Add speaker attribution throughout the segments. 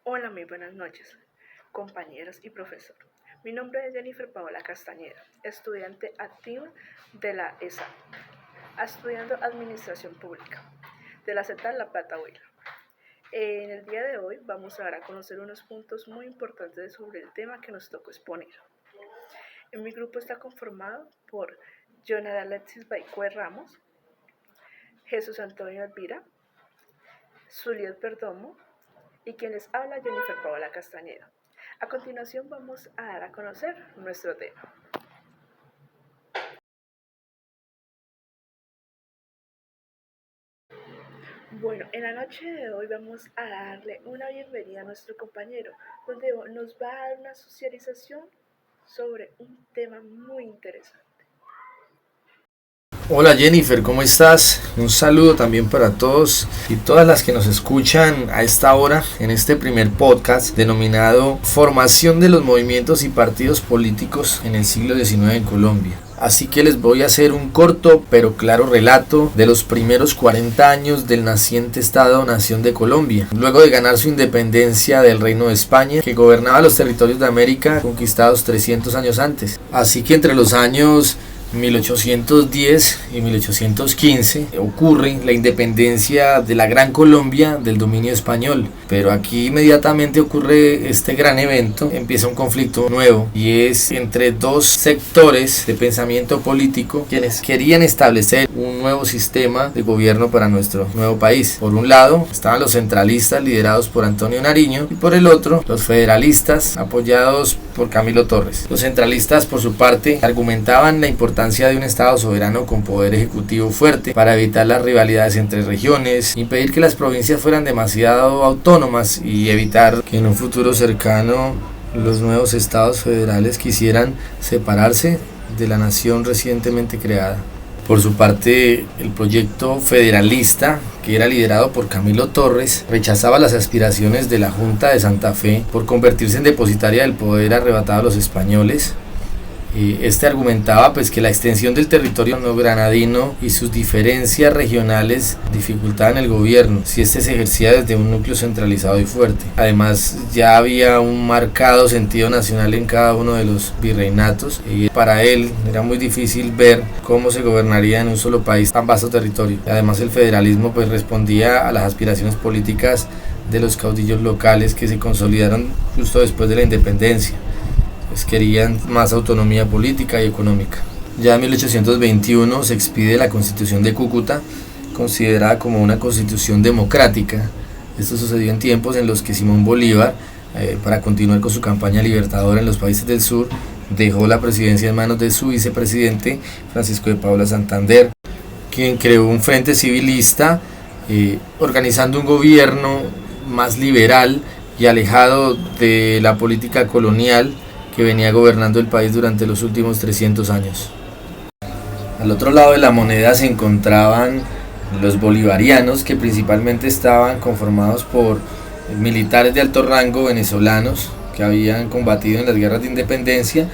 Speaker 1: Hola, muy buenas noches, compañeros y profesor. Mi nombre es Jennifer Paola Castañeda, estudiante activa de la ESA, estudiando Administración Pública, de la CETAL La Plata Huila. En el día de hoy vamos a dar a conocer unos puntos muy importantes sobre el tema que nos tocó exponer. En mi grupo está conformado por Jonathan Alexis Baicue Ramos, Jesús Antonio Elvira, Zuliet Perdomo, y quien les habla, Jennifer Paola Castañeda. A continuación vamos a dar a conocer nuestro tema. Bueno, en la noche de hoy vamos a darle una bienvenida a nuestro compañero, donde nos va a dar una socialización sobre un tema muy interesante.
Speaker 2: Hola Jennifer, ¿cómo estás? Un saludo también para todos y todas las que nos escuchan a esta hora en este primer podcast denominado Formación de los movimientos y partidos políticos en el siglo XIX en Colombia. Así que les voy a hacer un corto pero claro relato de los primeros 40 años del naciente Estado-Nación de Colombia, luego de ganar su independencia del Reino de España, que gobernaba los territorios de América conquistados 300 años antes. Así que entre los años 1810 y 1815 ocurre la independencia de la Gran Colombia del dominio español, pero aquí inmediatamente ocurre este gran evento, empieza un conflicto nuevo y es entre dos sectores de pensamiento político quienes querían establecer un nuevo sistema de gobierno para nuestro nuevo país. Por un lado estaban los centralistas liderados por Antonio Nariño y por el otro los federalistas apoyados por Camilo Torres. Los centralistas por su parte argumentaban la importancia de un Estado soberano con poder ejecutivo fuerte para evitar las rivalidades entre regiones, impedir que las provincias fueran demasiado autónomas y evitar que en un futuro cercano los nuevos estados federales quisieran separarse de la nación recientemente creada. Por su parte, el proyecto federalista, que era liderado por Camilo Torres, rechazaba las aspiraciones de la Junta de Santa Fe por convertirse en depositaria del poder arrebatado a los españoles. Este argumentaba que la extensión del territorio neogranadino y sus diferencias regionales dificultaban el gobierno si este se ejercía desde un núcleo centralizado y fuerte. Además, ya había un marcado sentido nacional en cada uno de los virreinatos y para él era muy difícil ver cómo se gobernaría en un solo país tan vasto territorio. Además, el federalismo respondía a las aspiraciones políticas de los caudillos locales que se consolidaron justo después de la independencia. Querían más autonomía política y económica. Ya en 1821 se expide la Constitución de Cúcuta, considerada como una constitución democrática. Esto sucedió en tiempos en los que Simón Bolívar, para continuar con su campaña libertadora en los países del sur, dejó la presidencia en manos de su vicepresidente Francisco de Paula Santander, quien creó un frente civilista, organizando un gobierno más liberal y alejado de la política colonial que venía gobernando el país durante los últimos 300 años. Al otro lado de la moneda se encontraban los bolivarianos, que principalmente estaban conformados por militares de alto rango venezolanos que habían combatido en las guerras de independencia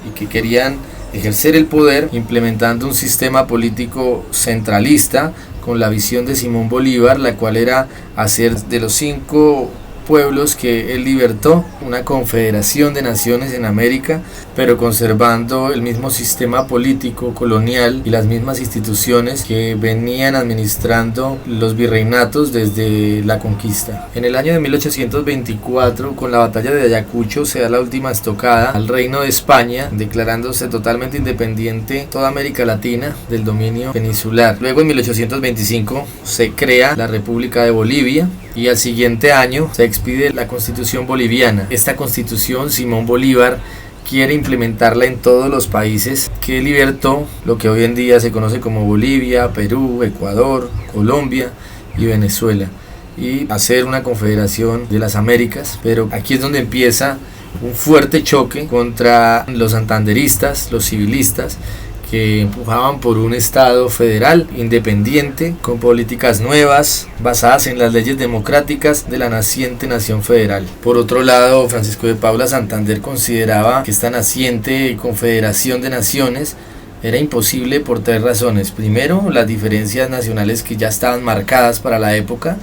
Speaker 2: y que querían ejercer el poder implementando un sistema político centralista con la visión de Simón Bolívar, la cual era hacer de los 5 pueblos que él libertó una confederación de naciones en América, pero conservando el mismo sistema político colonial y las mismas instituciones que venían administrando los virreinatos desde la conquista. En el año de 1824, con la batalla de Ayacucho, se da la última estocada al Reino de España, declarándose totalmente independiente toda América Latina del dominio peninsular. Luego en 1825 se crea la República de Bolivia y al siguiente año se expide la Constitución boliviana. Esta constitución Simón Bolívar quiere implementarla en todos los países que libertó, lo que hoy en día se conoce como Bolivia, Perú, Ecuador, Colombia y Venezuela, y hacer una confederación de las Américas. Pero aquí es donde empieza un fuerte choque contra los santanderistas, los civilistas, que empujaban por un Estado federal independiente con políticas nuevas basadas en las leyes democráticas de la naciente nación federal. Por otro lado, Francisco de Paula Santander consideraba que esta naciente confederación de naciones era imposible por 3 razones. Primero, las diferencias nacionales que ya estaban marcadas para la época,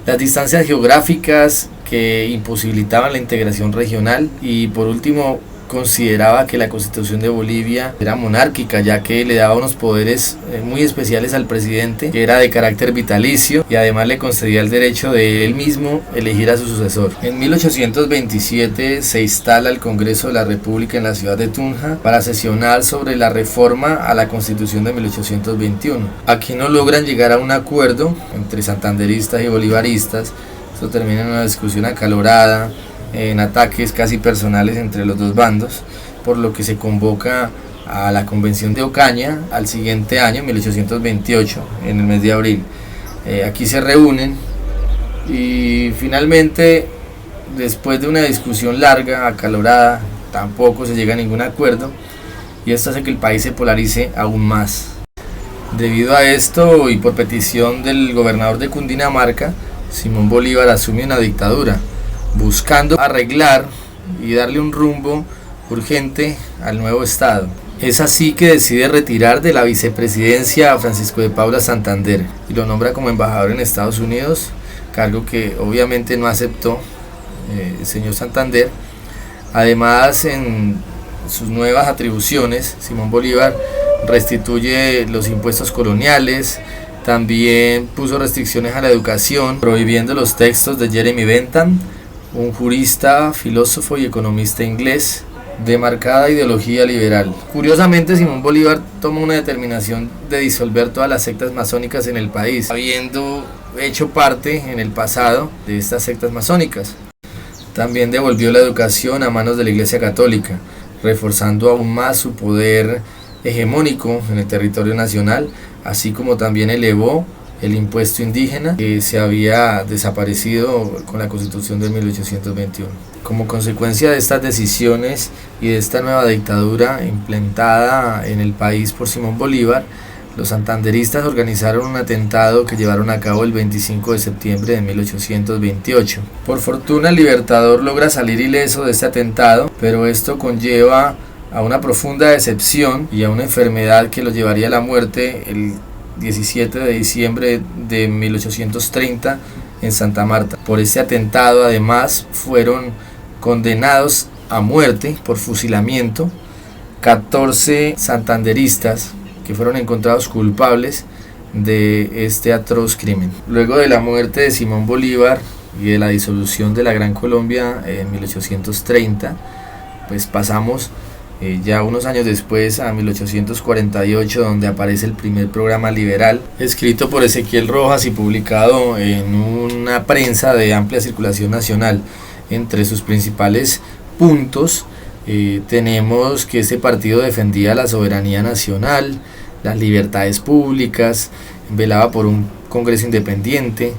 Speaker 2: las distancias geográficas que imposibilitaban la integración regional y por último consideraba que la Constitución de Bolivia era monárquica, ya que le daba unos poderes muy especiales al presidente, que era de carácter vitalicio y además le concedía el derecho de él mismo elegir a su sucesor. En 1827 se instala el Congreso de la República en la ciudad de Tunja para sesionar sobre la reforma a la Constitución de 1821. Aquí no logran llegar a un acuerdo entre santanderistas y bolivaristas. Esto termina en una discusión acalorada, en ataques casi personales entre los dos bandos, por lo que se convoca a la Convención de Ocaña al siguiente año, 1828, en el mes de abril. Aquí se reúnen y finalmente, después de una discusión larga, acalorada, tampoco se llega a ningún acuerdo y esto hace que el país se polarice aún más. Debido a esto y por petición del gobernador de Cundinamarca, Simón Bolívar asume una dictadura, buscando arreglar y darle un rumbo urgente al nuevo Estado. Es así que decide retirar de la vicepresidencia a Francisco de Paula Santander y lo nombra como embajador en Estados Unidos, cargo que obviamente no aceptó el señor Santander. Además, en sus nuevas atribuciones, Simón Bolívar restituye los impuestos coloniales. También puso restricciones a la educación, prohibiendo los textos de Jeremy Bentham, un jurista, filósofo y economista inglés de marcada ideología liberal. Curiosamente, Simón Bolívar toma una determinación de disolver todas las sectas masónicas en el país, habiendo hecho parte en el pasado de estas sectas masónicas. También devolvió la educación a manos de la Iglesia Católica, reforzando aún más su poder hegemónico en el territorio nacional, así como también elevó el impuesto indígena que se había desaparecido con la Constitución de 1821. Como consecuencia de estas decisiones y de esta nueva dictadura implementada en el país por Simón Bolívar, los santanderistas organizaron un atentado que llevaron a cabo el 25 de septiembre de 1828. Por fortuna, el Libertador logra salir ileso de este atentado, pero esto conlleva a una profunda decepción y a una enfermedad que lo llevaría a la muerte el 17 de diciembre de 1830 en Santa Marta. Por este atentado, además, fueron condenados a muerte por fusilamiento 14 santanderistas que fueron encontrados culpables de este atroz crimen. Luego de la muerte de Simón Bolívar y de la disolución de la Gran Colombia en 1830, pues pasamos ya unos años después a 1848, donde aparece el primer programa liberal, escrito por Ezequiel Rojas y publicado en una prensa de amplia circulación nacional. Entre sus principales puntos tenemos que este partido defendía la soberanía nacional, las libertades públicas, velaba por un Congreso independiente,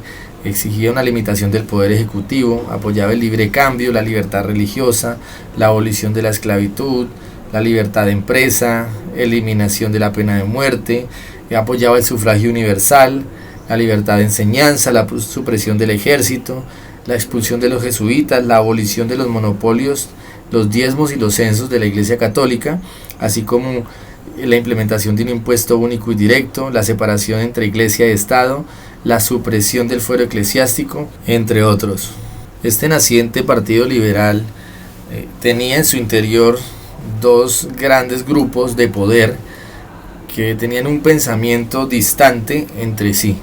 Speaker 2: exigía una limitación del poder ejecutivo, apoyaba el libre cambio, la libertad religiosa, la abolición de la esclavitud, la libertad de empresa, eliminación de la pena de muerte, apoyaba el sufragio universal, la libertad de enseñanza, la supresión del ejército, la expulsión de los jesuitas, la abolición de los monopolios, los diezmos y los censos de la Iglesia Católica, así como la implementación de un impuesto único y directo, la separación entre Iglesia y Estado, la supresión del fuero eclesiástico, entre otros. Este naciente partido liberal tenía en su interior dos grandes grupos de poder que tenían un pensamiento distante entre sí.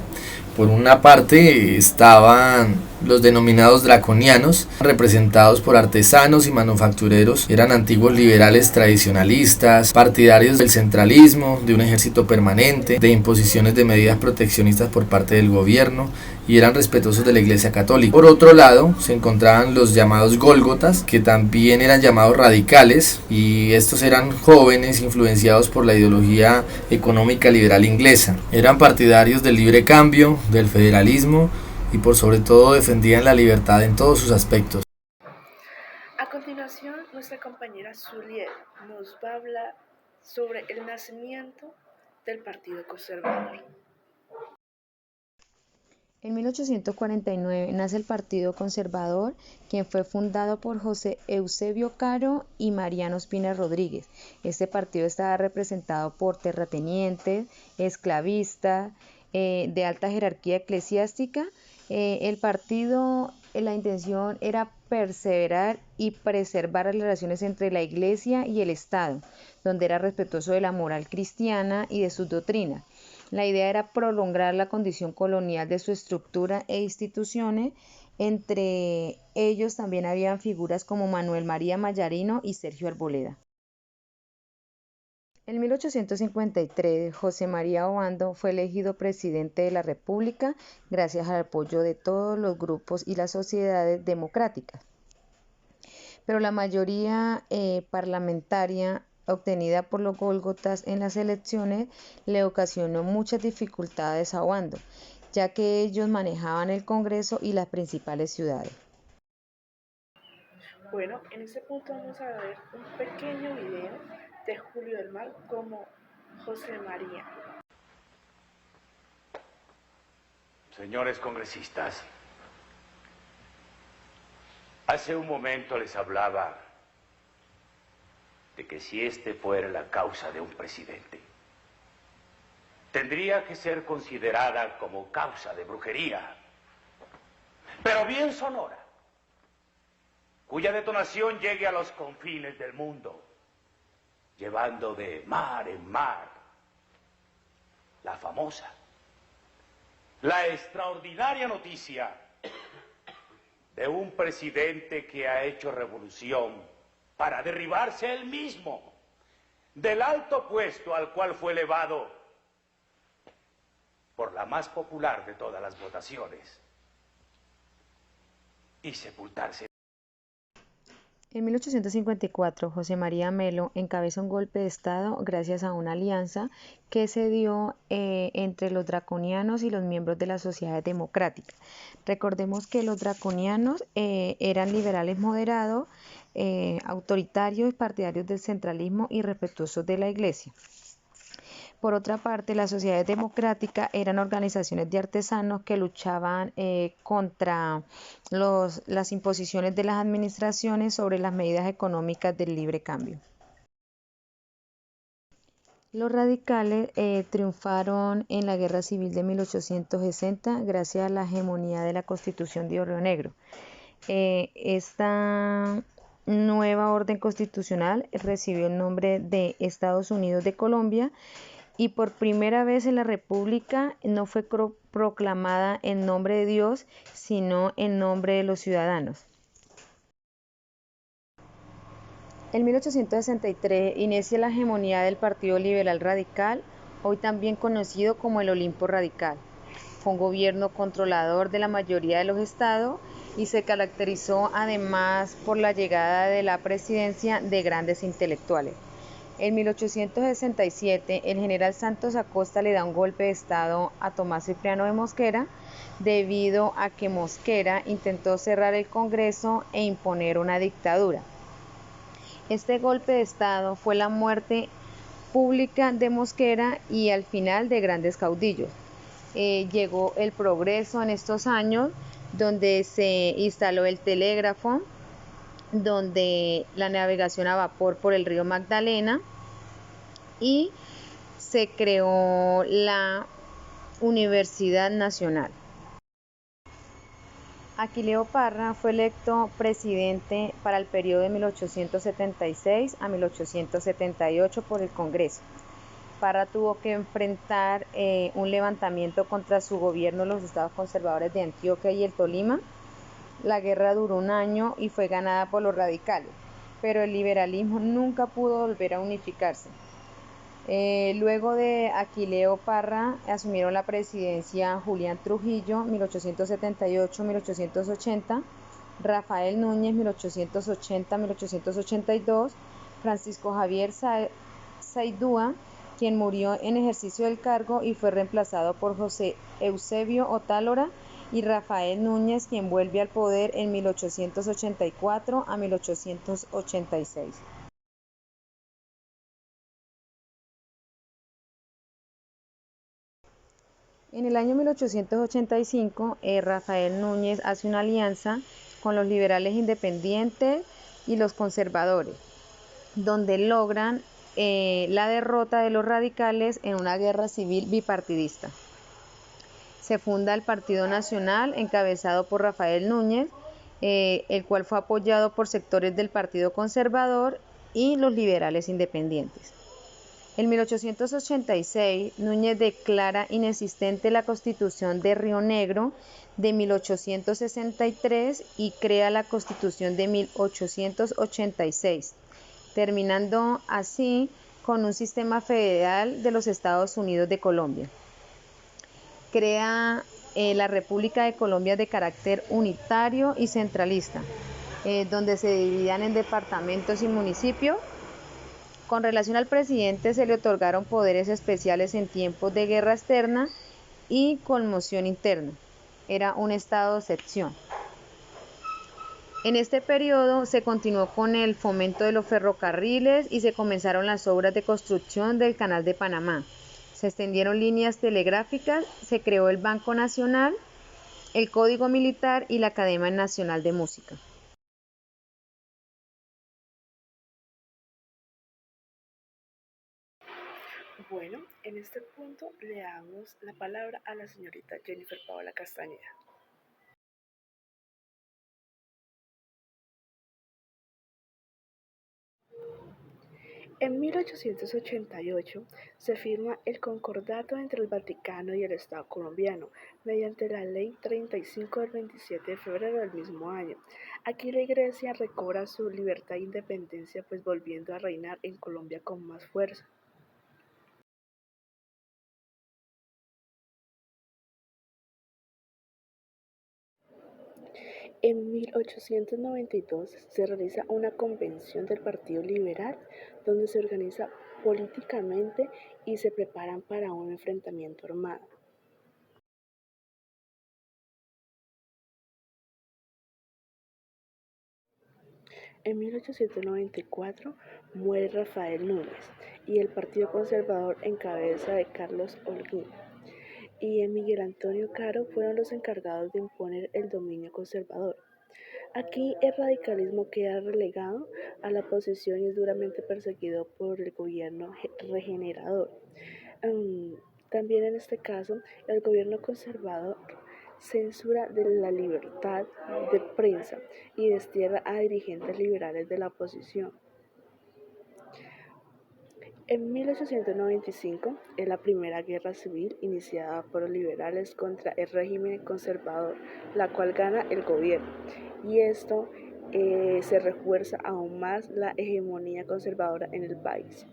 Speaker 2: Por una parte estaban los denominados draconianos, representados por artesanos y manufactureros. Eran antiguos liberales tradicionalistas, partidarios del centralismo, de un ejército permanente, de imposiciones de medidas proteccionistas por parte del gobierno, y eran respetuosos de la Iglesia Católica. Por otro lado, se encontraban los llamados gólgotas, que también eran llamados radicales, y estos eran jóvenes influenciados por la ideología económica liberal inglesa. Eran partidarios del libre cambio, del federalismo, y por sobre todo defendían la libertad en todos sus aspectos.
Speaker 1: A continuación, nuestra compañera Zuliet nos va a hablar sobre el nacimiento del Partido Conservador.
Speaker 3: En 1849 nace el Partido Conservador, quien fue fundado por José Eusebio Caro y Mariano Espina Rodríguez. Este partido estaba representado por terratenientes, esclavistas, de alta jerarquía eclesiástica. El partido, la intención era perseverar y preservar las relaciones entre la Iglesia y el Estado, donde era respetuoso de la moral cristiana y de sus doctrinas. La idea era prolongar la condición colonial de su estructura e instituciones. Entre ellos también habían figuras como Manuel María Mallarino y Sergio Arboleda. En 1853, José María Obando fue elegido presidente de la República gracias al apoyo de todos los grupos y las sociedades democráticas. Pero la mayoría parlamentaria obtenida por los gólgotas en las elecciones le ocasionó muchas dificultades a Obando, ya que ellos manejaban el Congreso y las principales ciudades.
Speaker 1: Bueno, en este punto vamos a ver un pequeño video de Julio del Mal como José María.
Speaker 4: Señores congresistas, hace un momento les hablaba de que si este fuera la causa de un presidente, tendría que ser considerada como causa de brujería, pero bien sonora, cuya detonación llegue a los confines del mundo, llevando de mar en mar la famosa, la extraordinaria noticia de un presidente que ha hecho revolución para derribarse él mismo del alto puesto al cual fue elevado por la más popular de todas las votaciones y sepultarse.
Speaker 3: En 1854, José María Melo encabeza un golpe de Estado gracias a una alianza que se dio entre los draconianos y los miembros de la Sociedad Democrática. Recordemos que los draconianos eran liberales moderados, autoritarios, partidarios del centralismo y respetuosos de la Iglesia. Por otra parte, las sociedades democráticas eran organizaciones de artesanos que luchaban contra las imposiciones de las administraciones sobre las medidas económicas del libre cambio. Los radicales triunfaron en la Guerra Civil de 1860 gracias a la hegemonía de la Constitución de Río Negro. Esta nueva orden constitucional recibió el nombre de Estados Unidos de Colombia y por primera vez en la República no fue proclamada en nombre de Dios, sino en nombre de los ciudadanos. En 1863 inicia la hegemonía del Partido Liberal Radical, hoy también conocido como el Olimpo Radical. Fue un gobierno controlador de la mayoría de los estados y se caracterizó además por la llegada de la presidencia de grandes intelectuales. En 1867, el general Santos Acosta le da un golpe de estado a Tomás Cipriano de Mosquera debido a que Mosquera intentó cerrar el Congreso e imponer una dictadura. Este golpe de estado fue la muerte pública de Mosquera y al final de grandes caudillos. Llegó el progreso en estos años, donde se instaló el telégrafo, donde la navegación a vapor por el río Magdalena y se creó la Universidad Nacional. Aquileo Parra fue electo presidente para el periodo de 1876 a 1878 por el Congreso. Parra tuvo que enfrentar un levantamiento contra su gobierno en los estados conservadores de Antioquia y el Tolima. La guerra duró un año y fue ganada por los radicales, pero el liberalismo nunca pudo volver a unificarse. Luego de Aquileo Parra asumieron la presidencia Julián Trujillo, 1878-1880, Rafael Núñez, 1880-1882, Francisco Javier Saidúa, quien murió en ejercicio del cargo y fue reemplazado por José Eusebio Otálora, y Rafael Núñez, quien vuelve al poder en 1884 a 1886. En el año 1885, Rafael Núñez hace una alianza con los liberales independientes y los conservadores, donde logran la derrota de los radicales en una guerra civil bipartidista. se funda el Partido Nacional, encabezado por Rafael Núñez, el cual fue apoyado por sectores del Partido Conservador y los liberales independientes. En 1886, Núñez declara inexistente la Constitución de Río Negro de 1863 y crea la Constitución de 1886, terminando así con un sistema federal de los Estados Unidos de Colombia. Crea la República de Colombia de carácter unitario y centralista, donde se dividían en departamentos y municipios. Con relación al presidente, se le otorgaron poderes especiales en tiempos de guerra externa y conmoción interna. Era un estado de excepción. En este periodo se continuó con el fomento de los ferrocarriles y se comenzaron las obras de construcción del Canal de Panamá. Se extendieron líneas telegráficas, se creó el Banco Nacional, el Código Militar y la Academia Nacional de Música.
Speaker 1: Bueno, en este punto le damos la palabra a la señorita Jennifer Paola Castañeda. En 1888 se firma el Concordato entre el Vaticano y el Estado colombiano, mediante la Ley 35 del 27 de febrero del mismo año. Aquí la Iglesia recobra su libertad e independencia, pues volviendo a reinar en Colombia con más fuerza. En 1892 se realiza una convención del Partido Liberal, donde se organiza políticamente y se preparan para un enfrentamiento armado. En 1894 muere Rafael Núñez y el Partido Conservador en cabeza de Carlos Holguín y Miguel Antonio Caro fueron los encargados de imponer el dominio conservador. Aquí el radicalismo queda relegado a la oposición y es duramente perseguido por el gobierno regenerador. También en este caso, el gobierno conservador censura de la libertad de prensa y destierra a dirigentes liberales de la oposición. En 1895 es la primera guerra civil iniciada por los liberales contra el régimen conservador, la cual gana el gobierno, y esto se refuerza aún más la hegemonía conservadora en el país.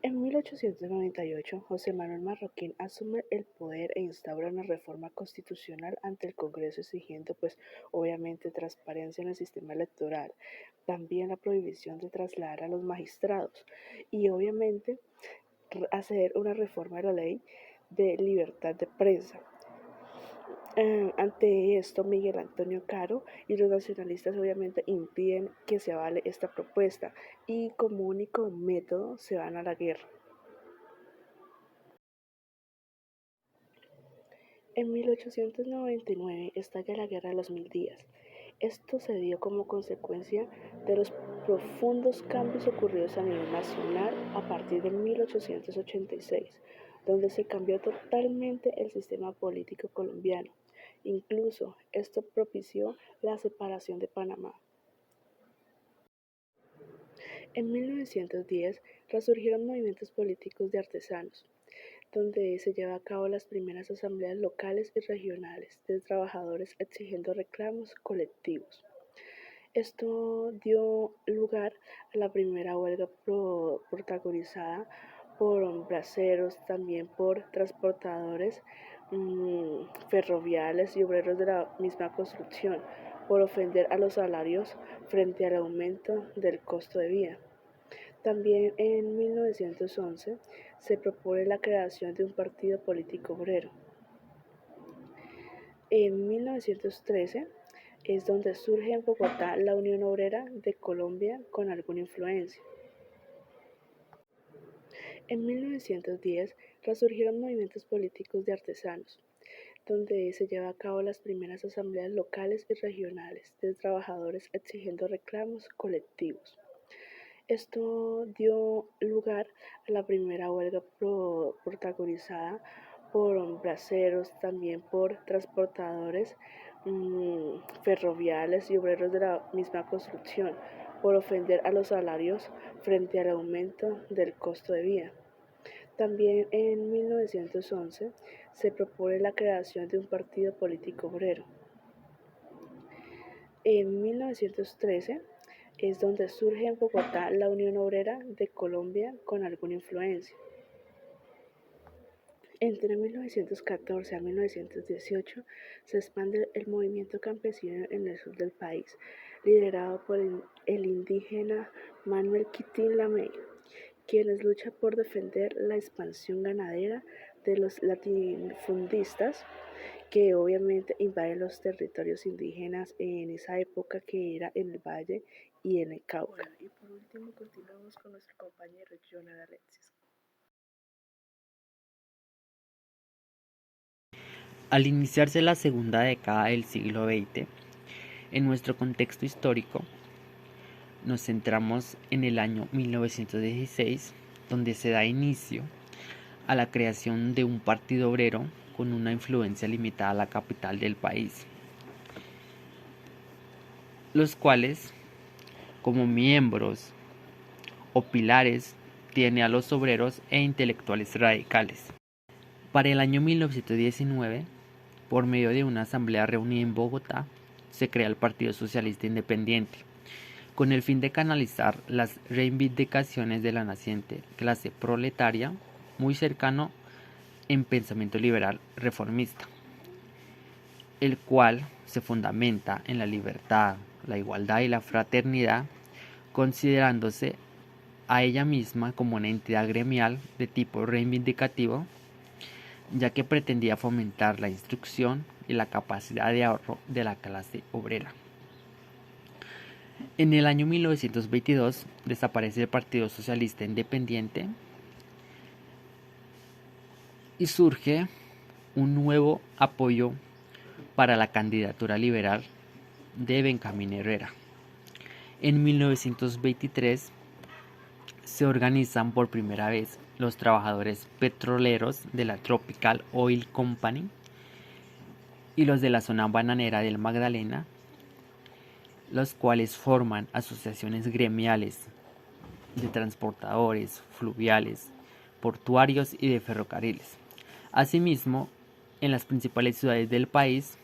Speaker 1: En 1898, José Manuel Marroquín asume el poder e instaura una reforma constitucional ante el Congreso exigiendo, pues, obviamente, transparencia en el sistema electoral, también la prohibición de trasladar a los magistrados y, obviamente, hacer una reforma de la ley de libertad de prensa. Ante esto, Miguel Antonio Caro y los nacionalistas obviamente impiden que se avale esta propuesta y como único método se van a la guerra. En 1899 estalla la Guerra de los Mil Días. Esto se dio como consecuencia de los profundos cambios ocurridos a nivel nacional a partir de 1886, donde se cambió totalmente el sistema político colombiano. Incluso esto propició la separación de Panamá. En 1910 resurgieron movimientos políticos de artesanos, donde se lleva a cabo las primeras asambleas locales y regionales de trabajadores exigiendo reclamos colectivos. Esto dio lugar a la primera huelga protagonizada por braceros, también por transportadores ferroviarios y obreros de la misma construcción, por ofender a los salarios frente al aumento del costo de vida. También en 1911 se propone la creación de un partido político obrero. En 1913 es donde surge en Bogotá la Unión Obrera de Colombia con alguna influencia. En 1910 resurgieron movimientos políticos de artesanos, donde se lleva a cabo las primeras asambleas locales y regionales de trabajadores exigiendo reclamos colectivos. Esto dio lugar a la primera huelga protagonizada por braceros, también por transportadores ferroviarios y obreros de la misma construcción, por ofender a los salarios frente al aumento del costo de vida. También en 1911 se propone la creación de un partido político obrero. En 1913 es donde surge en Bogotá la Unión Obrera de Colombia con alguna influencia. Entre 1914 a 1918 se expande el movimiento campesino en el sur del país, liderado por el indígena Manuel Quintín Lamey, quienes luchan por defender la expansión ganadera de los latifundistas que obviamente invaden los territorios indígenas en esa época que era en el Valle y en el Cauca. Bueno, y por último continuamos con nuestro compañero Jonathan Alexis.
Speaker 5: Al iniciarse la segunda década del siglo XX, en nuestro contexto histórico, nos centramos en el año 1916, donde se da inicio a la creación de un partido obrero con una influencia limitada a la capital del país, los cuales, como miembros o pilares, tiene a los obreros e intelectuales radicales. Para el año 1919, por medio de una asamblea reunida en Bogotá, se crea el Partido Socialista Independiente, con el fin de canalizar las reivindicaciones de la naciente clase proletaria, muy cercano en pensamiento liberal reformista, el cual se fundamenta en la libertad, la igualdad y la fraternidad, considerándose a ella misma como una entidad gremial de tipo reivindicativo, ya que pretendía fomentar la instrucción y la capacidad de ahorro de la clase obrera. En el año 1922 desaparece el Partido Socialista Independiente y surge un nuevo apoyo para la candidatura liberal de Benjamín Herrera. En 1923 se organizan por primera vez los trabajadores petroleros de la Tropical Oil Company y los de la zona bananera del Magdalena, los cuales forman asociaciones gremiales de transportadores, fluviales, portuarios y de ferrocarriles. Asimismo, en las principales ciudades del país,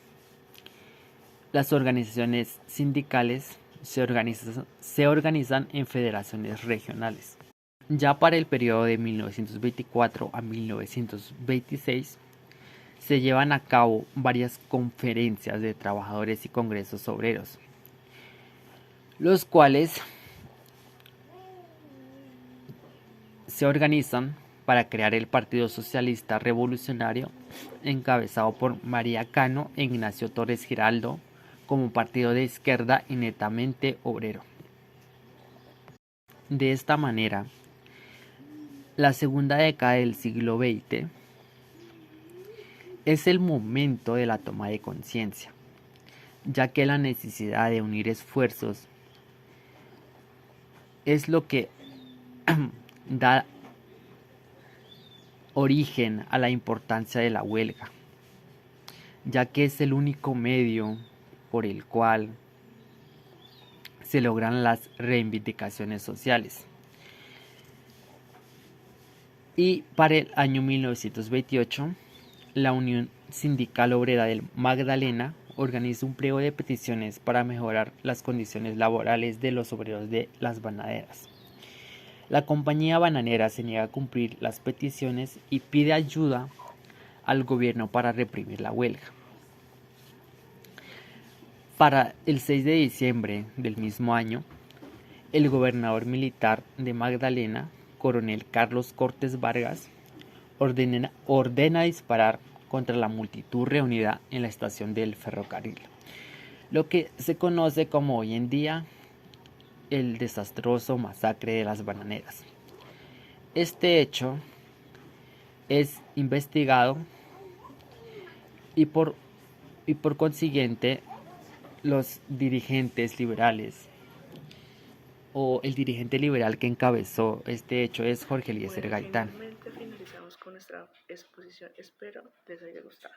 Speaker 5: las organizaciones sindicales se organizan en federaciones regionales. Ya para el periodo de 1924 a 1926 se llevan a cabo varias conferencias de trabajadores y congresos obreros, los cuales se organizan para crear el Partido Socialista Revolucionario, encabezado por María Cano e Ignacio Torres Giraldo, como partido de izquierda y netamente obrero. De esta manera, la segunda década del siglo XX es el momento de la toma de conciencia, ya que la necesidad de unir esfuerzos es lo que da origen a la importancia de la huelga, ya que es el único medio por el cual se logran las reivindicaciones sociales. Y para el año 1928, la Unión Sindical Obrera del Magdalena organiza un pliego de peticiones para mejorar las condiciones laborales de los obreros de las bananeras. La compañía bananera se niega a cumplir las peticiones y pide ayuda al gobierno para reprimir la huelga. Para el 6 de diciembre del mismo año, el gobernador militar de Magdalena, coronel Carlos Cortes Vargas, ordena disparar contra la multitud reunida en la estación del ferrocarril, lo que se conoce como hoy en día el desastroso masacre de las bananeras. Este hecho es investigado y por consiguiente los dirigentes liberales o el dirigente liberal que encabezó este hecho es Jorge Eliezer
Speaker 1: Bueno,
Speaker 5: Gaitán.
Speaker 1: finalmente finalizamos con nuestra exposición. Espero les haya gustado.